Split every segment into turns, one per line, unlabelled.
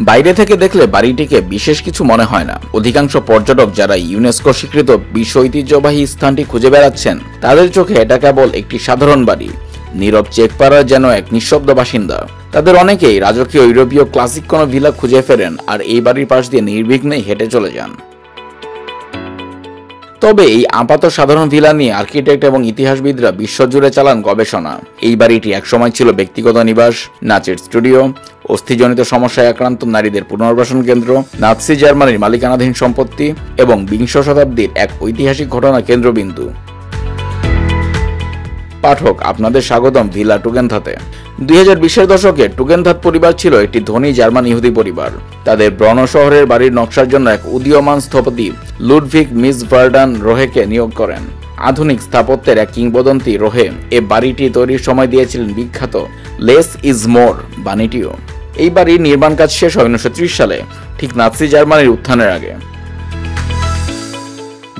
বাইরে থেকে দেখলে বাড়িটিকে বিশেষ কিছু মনে হয় না। অধিকাংশ পর্যটক যারা ইউনেস্কো স্বীকৃত বিশ্ব ঐতিহ্যবাহী স্থানটি খুঁজে বেড়াচ্ছেন তাদের চোখে এটা কেবল একটি সাধারণ বাড়ি, নীরব চেকপাড়ার যেন এক নিঃশব্দ বাসিন্দা। তাদের অনেকেই রাজকীয় ইউরোপীয় ক্লাসিক কোনো ভিলা খুঁজে ফেরেন আর এই বাড়ির পাশ দিয়ে নির্বিঘ্নে হেঁটে চলে যান। তবে এই আপাত সাধারণ ভিলা নিয়ে আর্কিটেক্ট এবং ইতিহাসবিদরা বিশ্বজুড়ে চালান গবেষণা। এই বাড়িটি একসময় ছিল ব্যক্তিগত নিবাস, নাচের স্টুডিও, অস্থিজনিত সমস্যায় আক্রান্ত নারীদের পুনর্বাসন কেন্দ্র, নাৎসি জার্মানির মালিকানাধীন সম্পত্তি এবং বিংশ শতাব্দীর এক ঐতিহাসিক ঘটনা কেন্দ্রবিন্দু। পাঠক, আপনাদের স্বাগতম ভিলা টুগেনথাতে। 2020-এর দশকে টুগেনথাত পরিবার ছিল একটি ধনী জার্মান ইহুদি পরিবার। তাদের ব্রন শহরের বাড়ির নকশার জন্য এক উদীয়মান স্থপতি লুডভিগ মিস ভার্ডান রোহেকে নিয়োগ করেন। আধুনিক স্থাপত্যের এক কিংবদন্তি রোহে এ বাড়িটি তৈরির সময় দিয়েছিলেন বিখ্যাত লেস ইজ মোর বাণীটিও। এই বাড়ির নির্মাণ কাজ শেষ হয় 1930 সালে, ঠিক নাৎসি জার্মানির উত্থানের আগে।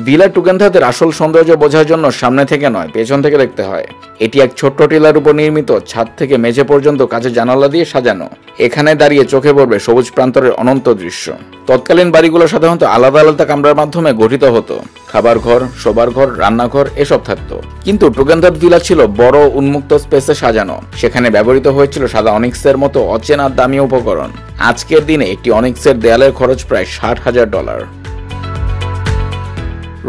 ভিলা টুগেনথাতের আসল সৌন্দর্য বোঝার জন্য সামনে থেকে নয়, পেছন থেকে দেখতে হয়। এটি এক ছোট্ট টিলার উপর নির্মিত, ছাদ থেকে মেঝে পর্যন্ত কাঁচের জানালা দিয়ে সাজানো। এখানে দাঁড়িয়ে চোখে পড়বে সবুজ প্রান্তরের অনন্ত দৃশ্য। তৎকালীন বাড়িগুলো সাধারণত আলাদা আলাদা কামরার মাধ্যমে গঠিত হতো। খাবার ঘর, শোবার ঘর, রান্নাঘর এসব থাকতো। কিন্তু টুগেনথাত ভিলা ছিল বড় উন্মুক্ত স্পেসে সাজানো। সেখানে ব্যবহৃত হয়েছিল সাদা অনিক্সের মতো অচেনা দামি উপকরণ। আজকের দিনে একটি অনিক্সের দেয়ালের খরচ প্রায় $60,000।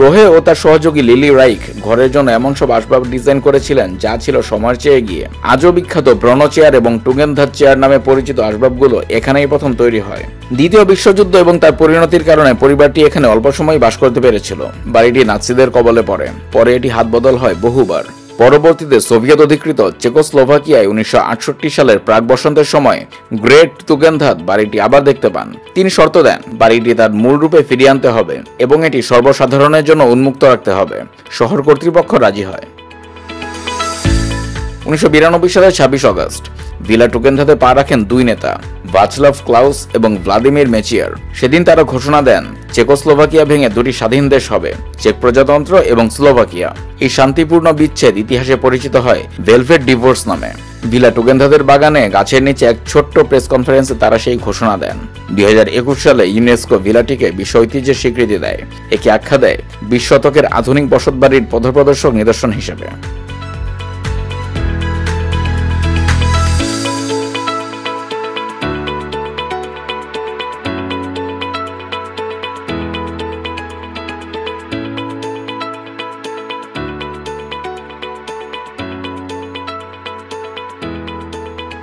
রোহে ও তার সহযোগী লিলি রাইখ ঘরের জন্য এমন সব আসবাব ডিজাইন করেছিলেন যা ছিল সময়ের চেয়ে এগিয়ে। আজও বিখ্যাত ব্রনো চেয়ার এবং টুগেনথাত চেয়ার নামে পরিচিত আসবাবগুলো এখানেই প্রথম তৈরি হয়। দ্বিতীয় বিশ্বযুদ্ধ এবং তার পরিণতির কারণে পরিবারটি এখানে অল্প সময় বাস করতে পেরেছিল। বাড়িটি নাৎসিদের কবলে পড়ে, পরে এটি হাতবদল হয় বহুবার। পরবর্তীতে সোভিয়েত অধিকৃত চেকোস্লোভাকিয়ায় 1968 সালের প্রাক বসন্তের সময় গ্রেট টুগেনথাত বাড়িটি আবার দেখতে পান। তিনি শর্ত দেন বাড়িটি তার মূল রূপে ফিরিয়ে আনতে হবে এবং এটি সর্বসাধারণের জন্য উন্মুক্ত রাখতে হবে। শহর কর্তৃপক্ষ রাজি হয়। 1992 সালের 26 আগস্ট ভিলা টুগেনথাতে পা রাখেন দুই নেতা, ভাচলাভ ক্লাউস এবং ভ্লাদিমির মেচিয়ার। সেদিন তারা ঘোষণা দেন চেকোস্লোভাকিয়া ভেঙে দুটি স্বাধীন দেশ হবে, চেক প্রজাতন্ত্র এবং স্লোভাকিয়া। এই শান্তিপূর্ণ বিচ্ছেদ ইতিহাসে পরিচিত হয় ভেলভেট ডিভোর্স নামে। ভিলা টুগেনথাতের বাগানে গাছের নিচে এক ছোট্ট প্রেস কনফারেন্সে তারা সেই ঘোষণা দেন। 2021 সালে ইউনেস্কো ভিলাটিকে বিশ্ব ঐতিহ্যের স্বীকৃতি দেয়। একে আখ্যা দেয় 20 শতকের আধুনিক বসতবাড়ির পথপ্রদর্শক নিদর্শন হিসেবে।